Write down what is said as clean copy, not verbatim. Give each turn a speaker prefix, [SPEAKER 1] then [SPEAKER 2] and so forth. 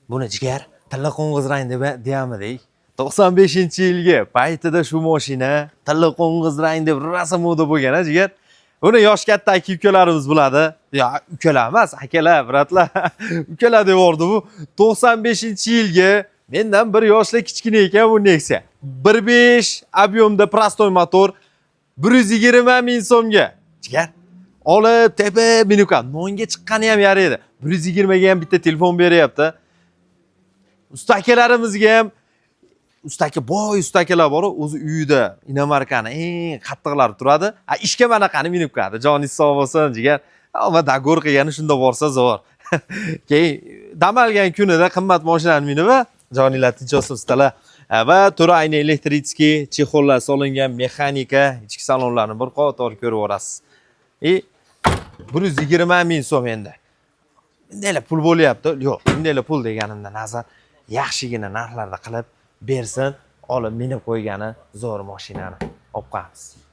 [SPEAKER 1] Buni jigar tilla qo'ng'iz rang deb deyamidik. 95-yilgi paytida shu mashina tilla qo'ng'iz rang deb rosa moda bo'lgan-a jigar. Buni yosh katta aka-ukalarimiz biladi. Yo, ukalar emas, akalar, bratlar. Ukalar deb yordi bu. 95-yilgi mendan bir yoshli kichkina ekan bu Nexia. 1.5 объемda prostoy motor 120 ming so'mga. Jigar olib tepa minukam nonga chiqqani ham yar edi. 120 ga ham bitta telefon beryapti. Ustakalarimizga ham boy ustakalar bor, o'zi uyida inomarkani eng qattiqlari turadi. Ishga mana qani minib qadi. Joningiz sog' bo'lsin jigar. Ammo dagor qilgani shunda borsa zo'r. Keyin dam olgan kunida qimmat mashinani minib, joninglar tinch olsin ustalar. Va turi ayni elektritskiy chexollar solingan mexanika ichki salonlarni bir qator ko'rib olasiz. 120 ming so'm endi. Bunday pul bo'lyapti. Yo'q, bunday pul deganimda nazar yaxshigina narxlarda qilib bersin, olib minib qo'ygani zo'r mashinani olib qo'yamiz.